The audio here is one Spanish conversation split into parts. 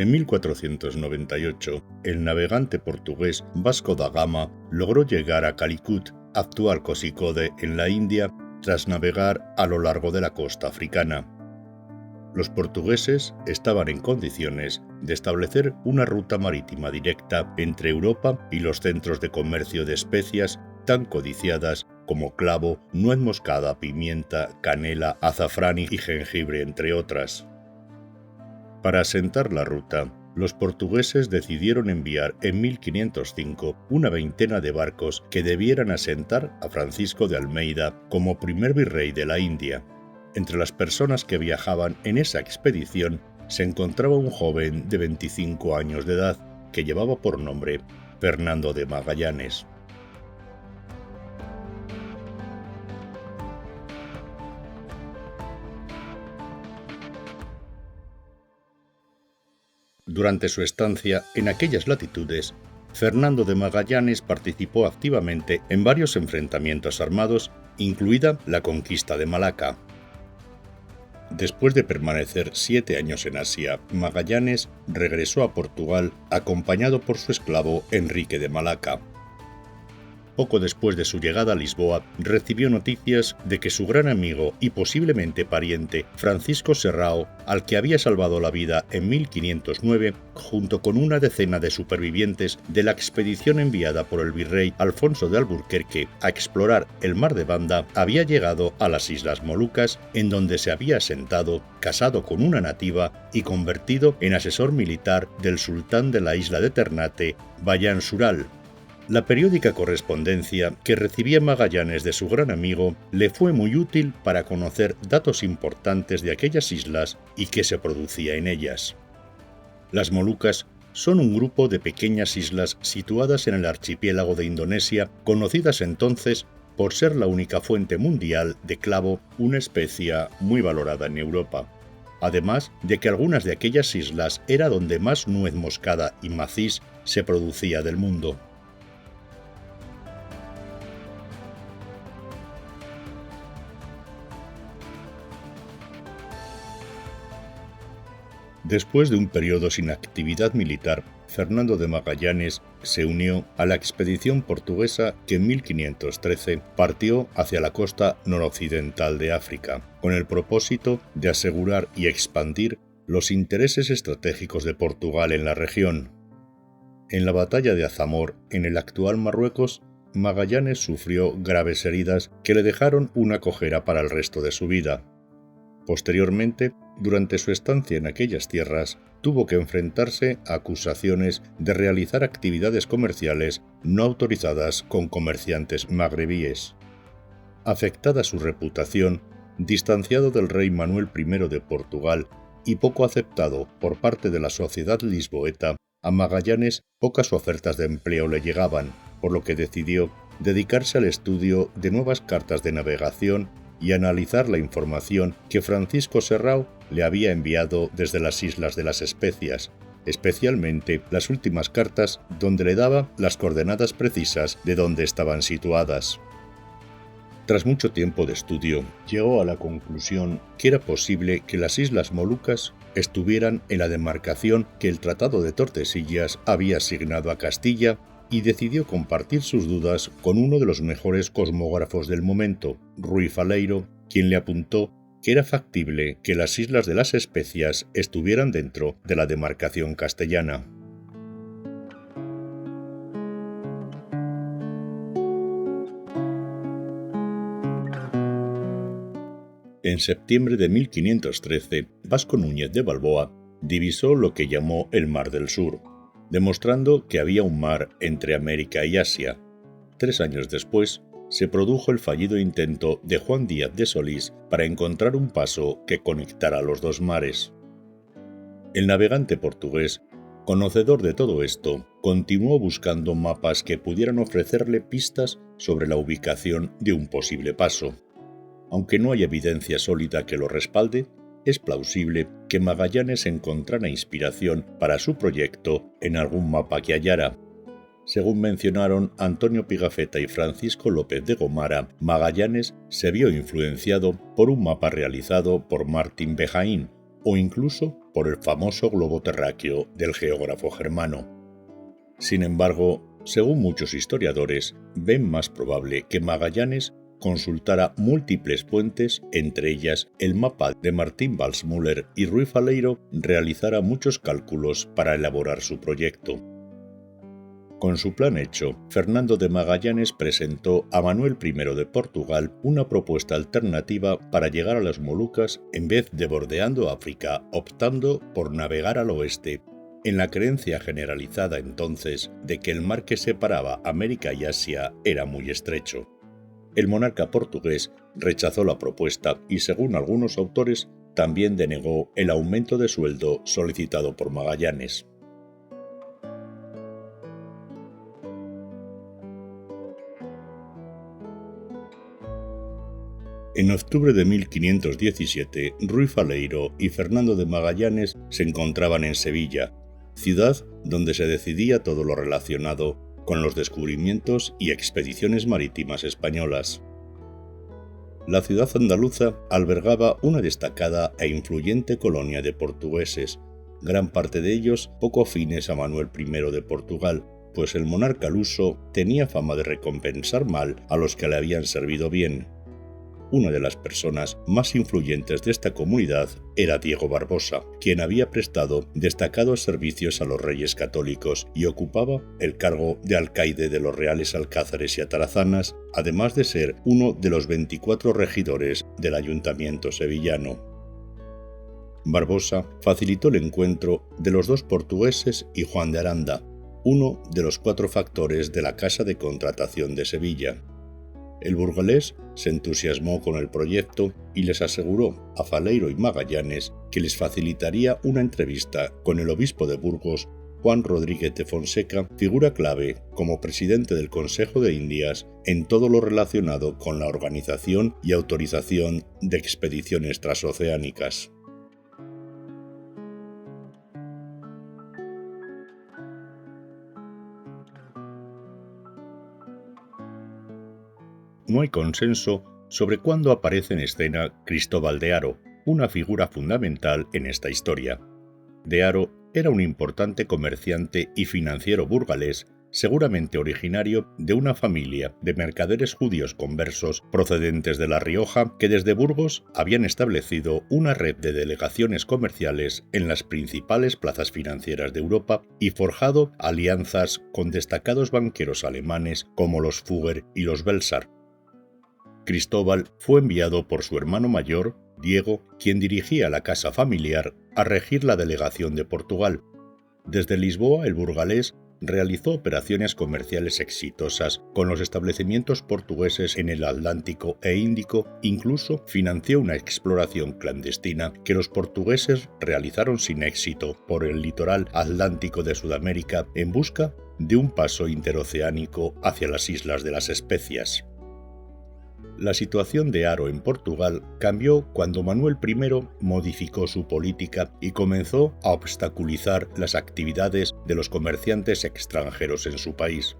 En 1498, el navegante portugués Vasco da Gama logró llegar a Calicut, actual Kozhikode, en la India, tras navegar a lo largo de la costa africana. Los portugueses estaban en condiciones de establecer una ruta marítima directa entre Europa y los centros de comercio de especias tan codiciadas como clavo, nuez moscada, pimienta, canela, azafrán y jengibre, entre otras. Para asentar la ruta, los portugueses decidieron enviar en 1505 una veintena de barcos que debieran asentar a Francisco de Almeida como primer virrey de la India. Entre las personas que viajaban en esa expedición se encontraba un joven de 25 años de edad que llevaba por nombre Fernando de Magallanes. Durante su estancia en aquellas latitudes, Fernando de Magallanes participó activamente en varios enfrentamientos armados, incluida la conquista de Malaca. Después de permanecer 7 años en Asia, Magallanes regresó a Portugal acompañado por su esclavo Enrique de Malaca. Poco después de su llegada a Lisboa, recibió noticias de que su gran amigo y posiblemente pariente Francisco Serrao, al que había salvado la vida en 1509, junto con una decena de supervivientes de la expedición enviada por el virrey Alfonso de Alburquerque a explorar el mar de Banda, había llegado a las Islas Molucas, en donde se había asentado, casado con una nativa y convertido en asesor militar del sultán de la isla de Ternate, Bayan Sural. La periódica correspondencia que recibía Magallanes de su gran amigo le fue muy útil para conocer datos importantes de aquellas islas y qué se producía en ellas. Las Molucas son un grupo de pequeñas islas situadas en el archipiélago de Indonesia, conocidas entonces por ser la única fuente mundial de clavo, una especia muy valorada en Europa. Además de que algunas de aquellas islas era donde más nuez moscada y macis se producía del mundo. Después de un periodo sin actividad militar, Fernando de Magallanes se unió a la expedición portuguesa que en 1513 partió hacia la costa noroccidental de África, con el propósito de asegurar y expandir los intereses estratégicos de Portugal en la región. En la batalla de Azamor, en el actual Marruecos, Magallanes sufrió graves heridas que le dejaron una cojera para el resto de su vida. Posteriormente, durante su estancia en aquellas tierras, tuvo que enfrentarse a acusaciones de realizar actividades comerciales no autorizadas con comerciantes magrebíes. Afectada su reputación, distanciado del rey Manuel I de Portugal y poco aceptado por parte de la sociedad lisboeta, a Magallanes pocas ofertas de empleo le llegaban, por lo que decidió dedicarse al estudio de nuevas cartas de navegación y analizar la información que Francisco Serrao le había enviado desde las Islas de las Especias, especialmente las últimas cartas donde le daba las coordenadas precisas de dónde estaban situadas. Tras mucho tiempo de estudio, llegó a la conclusión que era posible que las Islas Molucas estuvieran en la demarcación que el Tratado de Tordesillas había asignado a Castilla, y decidió compartir sus dudas con uno de los mejores cosmógrafos del momento, Ruy Faleiro, quien le apuntó que era factible que las Islas de las Especias estuvieran dentro de la demarcación castellana. En septiembre de 1513, Vasco Núñez de Balboa divisó lo que llamó el Mar del Sur, demostrando que había un mar entre América y Asia. 3 años después, se produjo el fallido intento de Juan Díaz de Solís para encontrar un paso que conectara los dos mares. El navegante portugués, conocedor de todo esto, continuó buscando mapas que pudieran ofrecerle pistas sobre la ubicación de un posible paso. Aunque no hay evidencia sólida que lo respalde, es plausible que Magallanes encontrara inspiración para su proyecto en algún mapa que hallara. Según mencionaron Antonio Pigafetta y Francisco López de Gomara, Magallanes se vio influenciado por un mapa realizado por Martín Behaim, o incluso por el famoso globo terráqueo del geógrafo germano. Sin embargo, según muchos historiadores, ven más probable que Magallanes consultara múltiples fuentes, entre ellas el mapa de Martín Walsmüller, y Ruy Faleiro realizara muchos cálculos para elaborar su proyecto. Con su plan hecho, Fernando de Magallanes presentó a Manuel I de Portugal una propuesta alternativa para llegar a las Molucas en vez de bordeando África, optando por navegar al oeste, en la creencia generalizada entonces de que el mar que separaba América y Asia era muy estrecho. El monarca portugués rechazó la propuesta y, según algunos autores, también denegó el aumento de sueldo solicitado por Magallanes. En octubre de 1517, Ruy Faleiro y Fernando de Magallanes se encontraban en Sevilla, ciudad donde se decidía todo lo relacionado con los descubrimientos y expediciones marítimas españolas. La ciudad andaluza albergaba una destacada e influyente colonia de portugueses, gran parte de ellos poco afines a Manuel I de Portugal, pues el monarca luso tenía fama de recompensar mal a los que le habían servido bien. Una de las personas más influyentes de esta comunidad era Diego Barbosa, quien había prestado destacados servicios a los reyes católicos y ocupaba el cargo de alcaide de los reales alcázares y atarazanas, además de ser uno de los 24 regidores del ayuntamiento sevillano. Barbosa facilitó el encuentro de los dos portugueses y Juan de Aranda, uno de los 4 factores de la Casa de Contratación de Sevilla. El burgalés se entusiasmó con el proyecto y les aseguró a Faleiro y Magallanes que les facilitaría una entrevista con el obispo de Burgos, Juan Rodríguez de Fonseca, figura clave como presidente del Consejo de Indias en todo lo relacionado con la organización y autorización de expediciones transoceánicas. No hay consenso sobre cuándo aparece en escena Cristóbal de Haro, una figura fundamental en esta historia. De Haro era un importante comerciante y financiero burgalés, seguramente originario de una familia de mercaderes judíos conversos procedentes de La Rioja que desde Burgos habían establecido una red de delegaciones comerciales en las principales plazas financieras de Europa y forjado alianzas con destacados banqueros alemanes como los Fugger y los Belsar. Cristóbal fue enviado por su hermano mayor, Diego, quien dirigía la casa familiar, a regir la delegación de Portugal. Desde Lisboa, el burgalés realizó operaciones comerciales exitosas con los establecimientos portugueses en el Atlántico e Índico, incluso financió una exploración clandestina que los portugueses realizaron sin éxito por el litoral atlántico de Sudamérica en busca de un paso interoceánico hacia las Islas de las Especias. La situación de Haro en Portugal cambió cuando Manuel I modificó su política y comenzó a obstaculizar las actividades de los comerciantes extranjeros en su país.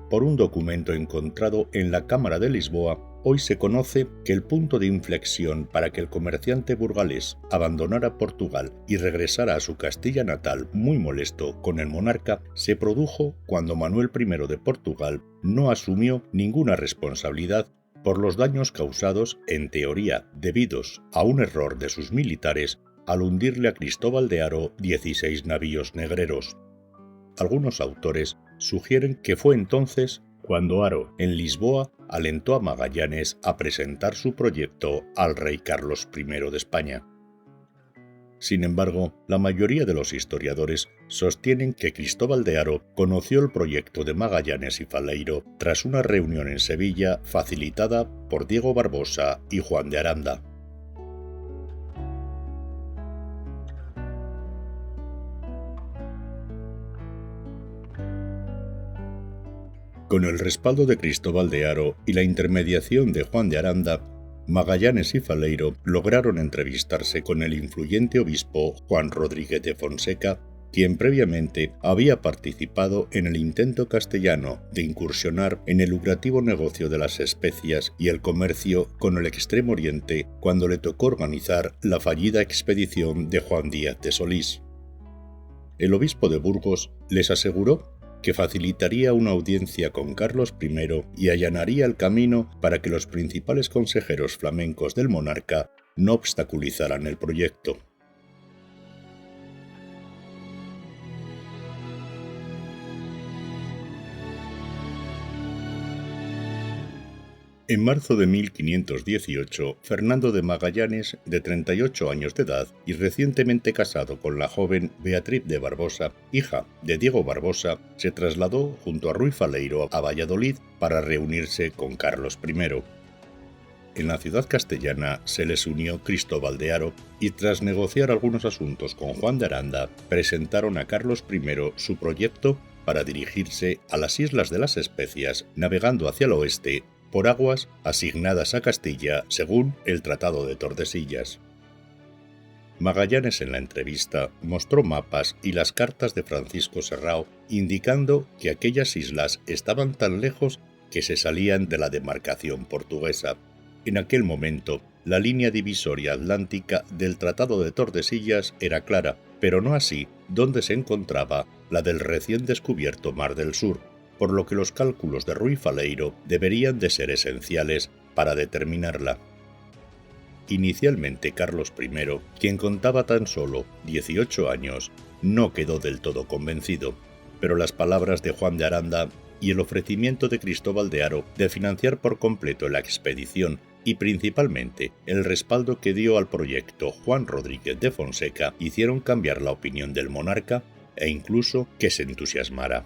Por un documento encontrado en la Cámara de Lisboa, hoy se conoce que el punto de inflexión para que el comerciante burgalés abandonara Portugal y regresara a su Castilla natal muy molesto con el monarca se produjo cuando Manuel I de Portugal no asumió ninguna responsabilidad por los daños causados, en teoría debidos a un error de sus militares, al hundirle a Cristóbal de Haro 16 navíos negreros. Algunos autores sugieren que fue entonces cuando Haro, en Lisboa, alentó a Magallanes a presentar su proyecto al rey Carlos I de España. Sin embargo, la mayoría de los historiadores sostienen que Cristóbal de Haro conoció el proyecto de Magallanes y Faleiro tras una reunión en Sevilla facilitada por Diego Barbosa y Juan de Aranda. Con el respaldo de Cristóbal de Haro y la intermediación de Juan de Aranda, Magallanes y Faleiro lograron entrevistarse con el influyente obispo Juan Rodríguez de Fonseca, quien previamente había participado en el intento castellano de incursionar en el lucrativo negocio de las especias y el comercio con el Extremo Oriente cuando le tocó organizar la fallida expedición de Juan Díaz de Solís. El obispo de Burgos les aseguró que facilitaría una audiencia con Carlos I y allanaría el camino para que los principales consejeros flamencos del monarca no obstaculizaran el proyecto. En marzo de 1518, Fernando de Magallanes, de 38 años de edad y recientemente casado con la joven Beatriz de Barbosa, hija de Diego Barbosa, se trasladó junto a Ruy Faleiro a Valladolid para reunirse con Carlos I. En la ciudad castellana se les unió Cristóbal de Haro y tras negociar algunos asuntos con Juan de Aranda, presentaron a Carlos I su proyecto para dirigirse a las Islas de las Especias, navegando hacia el oeste por aguas asignadas a Castilla según el Tratado de Tordesillas. Magallanes en la entrevista mostró mapas y las cartas de Francisco Serrao indicando que aquellas islas estaban tan lejos que se salían de la demarcación portuguesa. En aquel momento, la línea divisoria atlántica del Tratado de Tordesillas era clara, pero no así donde se encontraba la del recién descubierto Mar del Sur, por lo que los cálculos de Ruy Faleiro deberían de ser esenciales para determinarla. Inicialmente Carlos I, quien contaba tan solo 18 años, no quedó del todo convencido, pero las palabras de Juan de Aranda y el ofrecimiento de Cristóbal de Haro de financiar por completo la expedición y principalmente el respaldo que dio al proyecto Juan Rodríguez de Fonseca hicieron cambiar la opinión del monarca e incluso que se entusiasmara.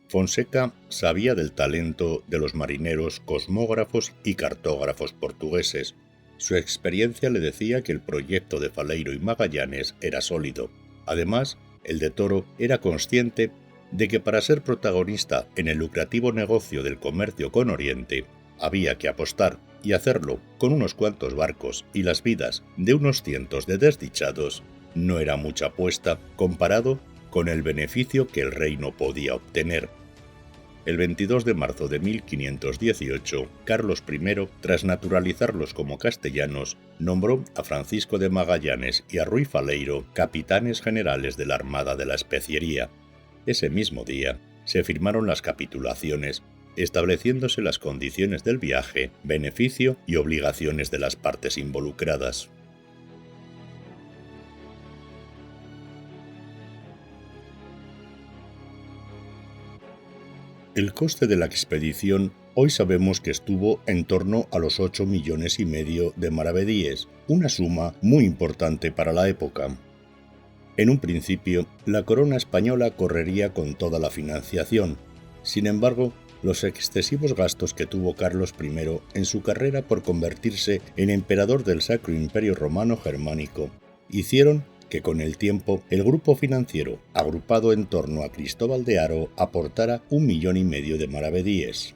Fonseca sabía del talento de los marineros, cosmógrafos y cartógrafos portugueses. Su experiencia le decía que el proyecto de Faleiro y Magallanes era sólido. Además, el de Toro era consciente de que para ser protagonista en el lucrativo negocio del comercio con Oriente, había que apostar y hacerlo con unos cuantos barcos y las vidas de unos cientos de desdichados. No era mucha apuesta comparado con el beneficio que el reino podía obtener. El 22 de marzo de 1518, Carlos I, tras naturalizarlos como castellanos, nombró a Francisco de Magallanes y a Ruy Faleiro capitanes generales de la Armada de la Especiería. Ese mismo día se firmaron las capitulaciones, estableciéndose las condiciones del viaje, beneficio y obligaciones de las partes involucradas. El coste de la expedición hoy sabemos que estuvo en torno a los 8,5 millones de maravedíes, una suma muy importante para la época. En un principio, la corona española correría con toda la financiación. Sin embargo, los excesivos gastos que tuvo Carlos I en su carrera por convertirse en emperador del Sacro Imperio Romano Germánico hicieron que con el tiempo el grupo financiero, agrupado en torno a Cristóbal de Haro, aportara 1,5 millones de maravedíes.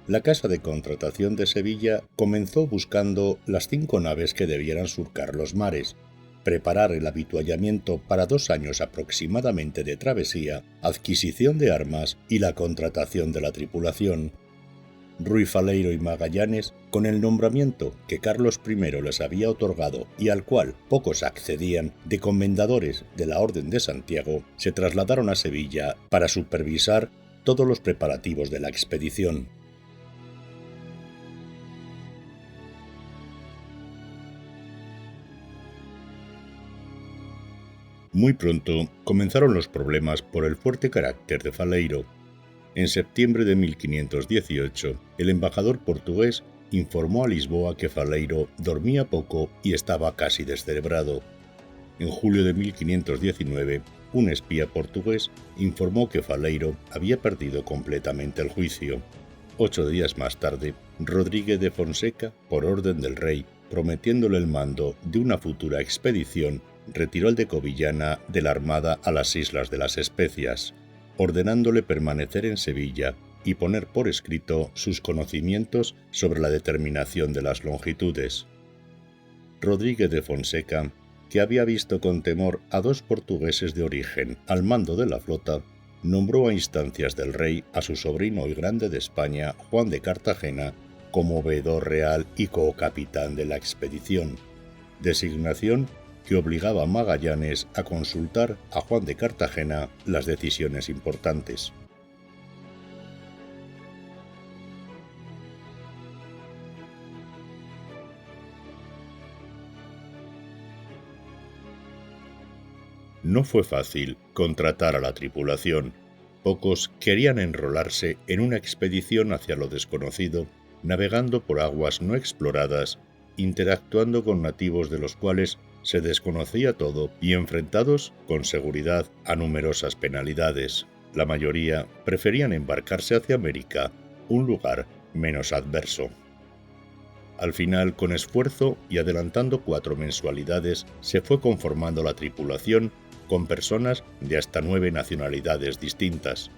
La Casa de Contratación de Sevilla comenzó buscando las 5 naves que debieran surcar los mares, preparar el avituallamiento para 2 años aproximadamente de travesía, adquisición de armas y la contratación de la tripulación. Ruy Faleiro y Magallanes, con el nombramiento que Carlos I les había otorgado y al cual pocos accedían de comendadores de la Orden de Santiago, se trasladaron a Sevilla para supervisar todos los preparativos de la expedición. Muy pronto comenzaron los problemas por el fuerte carácter de Faleiro. En septiembre de 1518, el embajador portugués informó a Lisboa que Faleiro dormía poco y estaba casi descerebrado. En julio de 1519, un espía portugués informó que Faleiro había perdido completamente el juicio. 8 días más tarde, Rodríguez de Fonseca, por orden del rey, prometiéndole el mando de una futura expedición, retiró el de Covillana de la Armada a las Islas de las Especias, ordenándole permanecer en Sevilla y poner por escrito sus conocimientos sobre la determinación de las longitudes. Rodríguez de Fonseca que había visto con temor a dos portugueses de origen al mando de la flota, nombró a instancias del rey a su sobrino y grande de España, Juan de Cartagena, como veedor real y co-capitán de la expedición, designación que obligaba a Magallanes a consultar a Juan de Cartagena las decisiones importantes. No fue fácil contratar a la tripulación. Pocos querían enrolarse en una expedición hacia lo desconocido, navegando por aguas no exploradas, interactuando con nativos de los cuales se desconocía todo y enfrentados, con seguridad, a numerosas penalidades. La mayoría preferían embarcarse hacia América, un lugar menos adverso. Al final, con esfuerzo y adelantando 4 mensualidades, se fue conformando la tripulación con personas de hasta 9 nacionalidades distintas.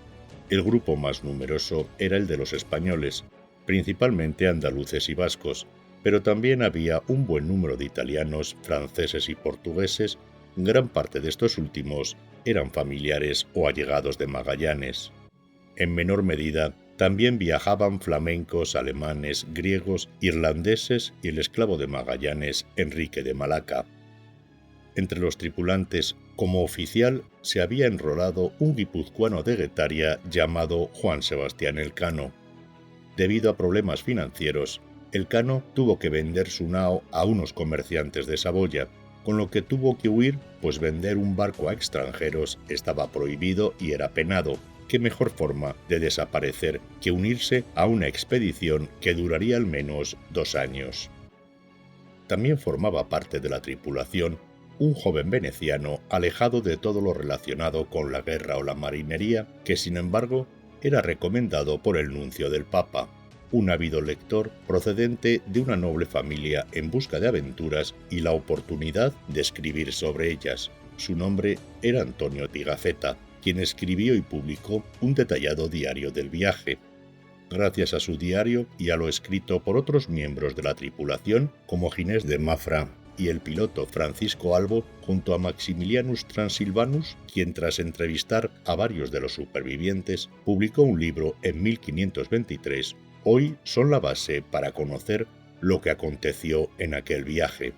El grupo más numeroso era el de los españoles, principalmente andaluces y vascos, pero también había un buen número de italianos, franceses y portugueses. Gran parte de estos últimos eran familiares o allegados de Magallanes. En menor medida, también viajaban flamencos, alemanes, griegos, irlandeses y el esclavo de Magallanes, Enrique de Malaca. Entre los tripulantes, como oficial, se había enrolado un guipuzcoano de Guetaria llamado Juan Sebastián Elcano. Debido a problemas financieros, Elcano tuvo que vender su nao a unos comerciantes de Saboya, con lo que tuvo que huir, pues vender un barco a extranjeros estaba prohibido y era penado. ¿Qué mejor forma de desaparecer que unirse a una expedición que duraría al menos 2 años? También formaba parte de la tripulación un joven veneciano alejado de todo lo relacionado con la guerra o la marinería, que sin embargo era recomendado por el nuncio del Papa, un ávido lector procedente de una noble familia en busca de aventuras y la oportunidad de escribir sobre ellas. Su nombre era Antonio Pigafetta, quien escribió y publicó un detallado diario del viaje. Gracias a su diario y a lo escrito por otros miembros de la tripulación, como Ginés de Mafra y el piloto Francisco Albo, junto a Maximilianus Transilvanus, quien tras entrevistar a varios de los supervivientes, publicó un libro en 1523, hoy son la base para conocer lo que aconteció en aquel viaje.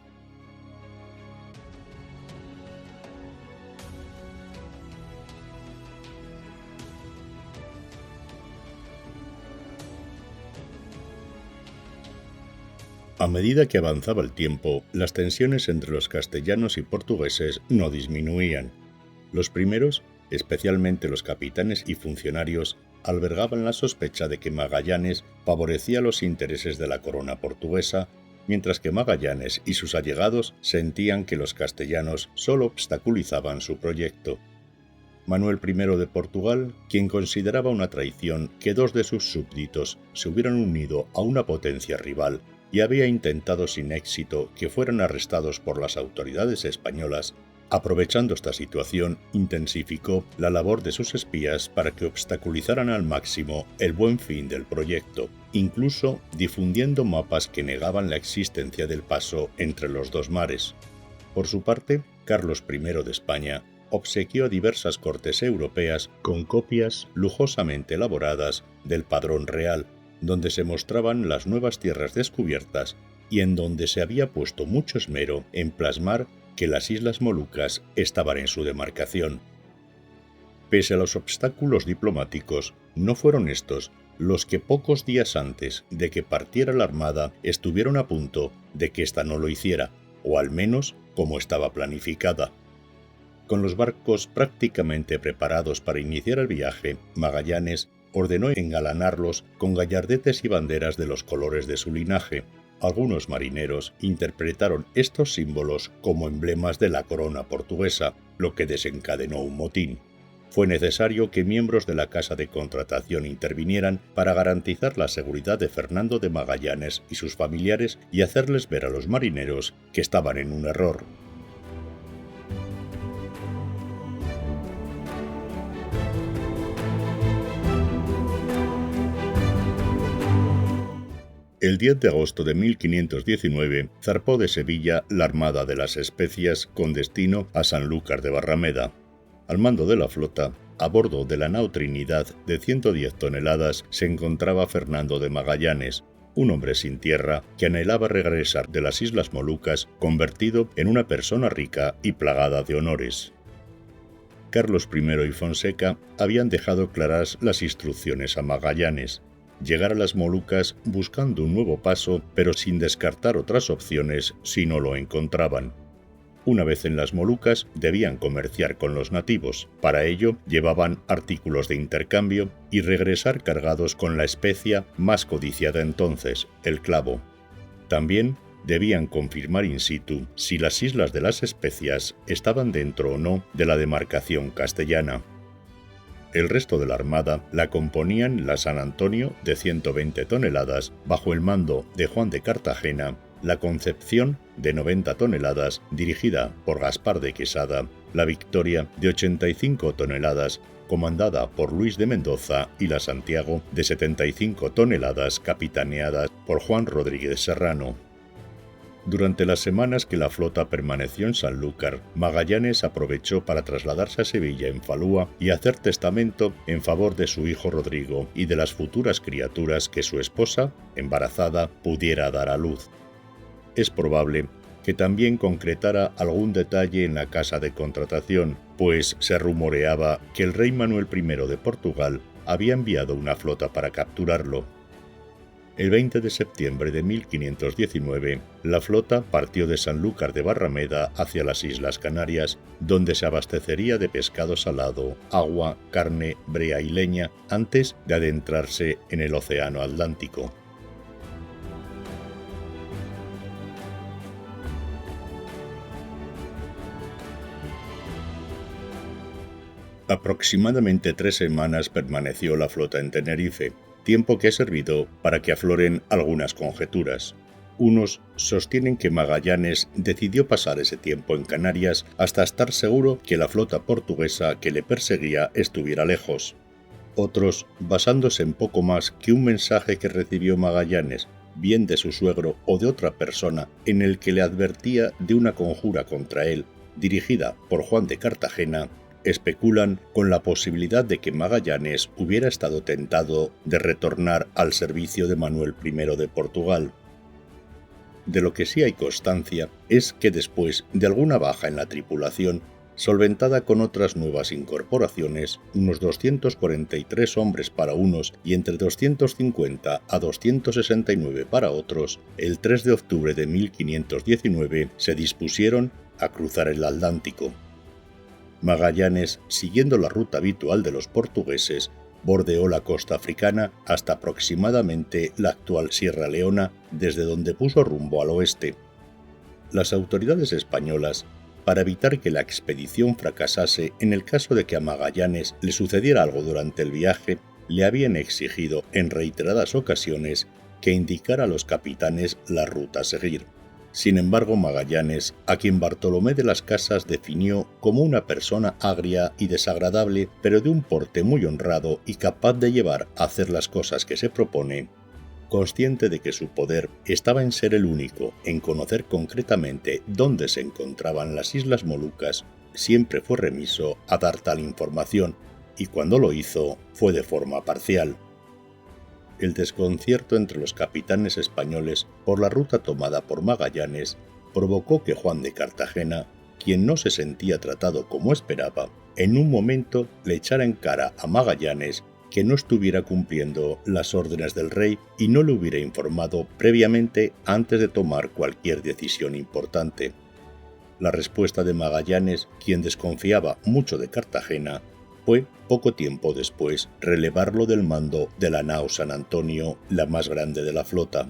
A medida que avanzaba el tiempo, las tensiones entre los castellanos y portugueses no disminuían. Los primeros, especialmente los capitanes y funcionarios, albergaban la sospecha de que Magallanes favorecía los intereses de la corona portuguesa, mientras que Magallanes y sus allegados sentían que los castellanos solo obstaculizaban su proyecto. Manuel I de Portugal, quien consideraba una traición que 2 de sus súbditos se hubieran unido a una potencia rival, y había intentado sin éxito que fueran arrestados por las autoridades españolas, aprovechando esta situación, intensificó la labor de sus espías para que obstaculizaran al máximo el buen fin del proyecto, incluso difundiendo mapas que negaban la existencia del paso entre los 2 mares. Por su parte, Carlos I de España obsequió a diversas cortes europeas con copias lujosamente elaboradas del Padrón Real, donde se mostraban las nuevas tierras descubiertas y en donde se había puesto mucho esmero en plasmar que las Islas Molucas estaban en su demarcación. Pese a los obstáculos diplomáticos, no fueron estos los que pocos días antes de que partiera la armada estuvieron a punto de que ésta no lo hiciera, o al menos como estaba planificada. Con los barcos prácticamente preparados para iniciar el viaje, Magallanes ordenó engalanarlos con gallardetes y banderas de los colores de su linaje. Algunos marineros interpretaron estos símbolos como emblemas de la corona portuguesa, lo que desencadenó un motín. Fue necesario que miembros de la Casa de Contratación intervinieran para garantizar la seguridad de Fernando de Magallanes y sus familiares y hacerles ver a los marineros que estaban en un error. El 10 de agosto de 1519 zarpó de Sevilla la Armada de las Especias con destino a Sanlúcar de Barrameda. Al mando de la flota, a bordo de la nao Trinidad de 110 toneladas, se encontraba Fernando de Magallanes, un hombre sin tierra que anhelaba regresar de las Islas Molucas convertido en una persona rica y plagada de honores. Carlos I y Fonseca habían dejado claras las instrucciones a Magallanes: llegar a las Molucas buscando un nuevo paso, pero sin descartar otras opciones si no lo encontraban. Una vez en las Molucas, debían comerciar con los nativos. Para ello, llevaban artículos de intercambio y regresar cargados con la especia más codiciada entonces, el clavo. También debían confirmar in situ si las Islas de las Especias estaban dentro o no de la demarcación castellana. El resto de la armada la componían la San Antonio, de 120 toneladas, bajo el mando de Juan de Cartagena, la Concepción, de 90 toneladas, dirigida por Gaspar de Quesada, la Victoria, de 85 toneladas, comandada por Luis de Mendoza, y la Santiago, de 75 toneladas, capitaneada por Juan Rodríguez Serrano. Durante las semanas que la flota permaneció en Sanlúcar, Magallanes aprovechó para trasladarse a Sevilla en falúa y hacer testamento en favor de su hijo Rodrigo y de las futuras criaturas que su esposa, embarazada, pudiera dar a luz. Es probable que también concretara algún detalle en la casa de contratación, pues se rumoreaba que el rey Manuel I de Portugal había enviado una flota para capturarlo. El 20 de septiembre de 1519, la flota partió de Sanlúcar de Barrameda hacia las Islas Canarias, donde se abastecería de pescado salado, agua, carne, brea y leña antes de adentrarse en el Océano Atlántico. Aproximadamente 3 semanas permaneció la flota en Tenerife, tiempo que ha servido para que afloren algunas conjeturas. Unos sostienen que Magallanes decidió pasar ese tiempo en Canarias hasta estar seguro que la flota portuguesa que le perseguía estuviera lejos. Otros, basándose en poco más que un mensaje que recibió Magallanes, bien de su suegro o de otra persona, en el que le advertía de una conjura contra él, dirigida por Juan de Cartagena, especulan con la posibilidad de que Magallanes hubiera estado tentado de retornar al servicio de Manuel I de Portugal. De lo que sí hay constancia es que después de alguna baja en la tripulación, solventada con otras nuevas incorporaciones, unos 243 hombres para unos y entre 250 a 269 para otros, el 3 de octubre de 1519 se dispusieron a cruzar el Atlántico. Magallanes, siguiendo la ruta habitual de los portugueses, bordeó la costa africana hasta aproximadamente la actual Sierra Leona, desde donde puso rumbo al oeste. Las autoridades españolas, para evitar que la expedición fracasase en el caso de que a Magallanes le sucediera algo durante el viaje, le habían exigido en reiteradas ocasiones que indicara a los capitanes la ruta a seguir. Sin embargo, Magallanes, a quien Bartolomé de las Casas definió como una persona agria y desagradable, pero de un porte muy honrado y capaz de llevar a hacer las cosas que se propone, consciente de que su poder estaba en ser el único en conocer concretamente dónde se encontraban las Islas Molucas, siempre fue remiso a dar tal información, y cuando lo hizo fue de forma parcial. El desconcierto entre los capitanes españoles por la ruta tomada por Magallanes provocó que Juan de Cartagena, quien no se sentía tratado como esperaba, en un momento le echara en cara a Magallanes que no estuviera cumpliendo las órdenes del rey y no le hubiera informado previamente antes de tomar cualquier decisión importante. La respuesta de Magallanes, quien desconfiaba mucho de Cartagena, fue, poco tiempo después, relevarlo del mando de la nao San Antonio, la más grande de la flota.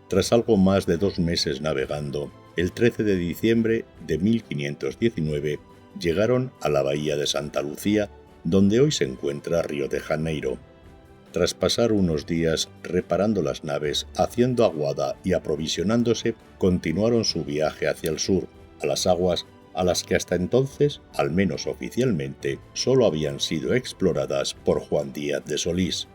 Tras algo más de 2 meses navegando, el 13 de diciembre de 1519 llegaron a la bahía de Santa Lucía, donde hoy se encuentra Río de Janeiro. Tras pasar unos días reparando las naves, haciendo aguada y aprovisionándose, continuaron su viaje hacia el sur, a las aguas a las que hasta entonces, al menos oficialmente, solo habían sido exploradas por Juan Díaz de Solís.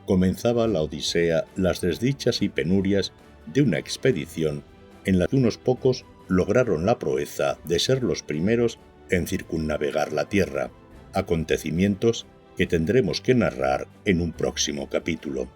comenzaba la odisea, las desdichas y penurias de una expedición en la que unos pocos lograron la proeza de ser los primeros en circunnavegar la Tierra, acontecimientos que tendremos que narrar en un próximo capítulo.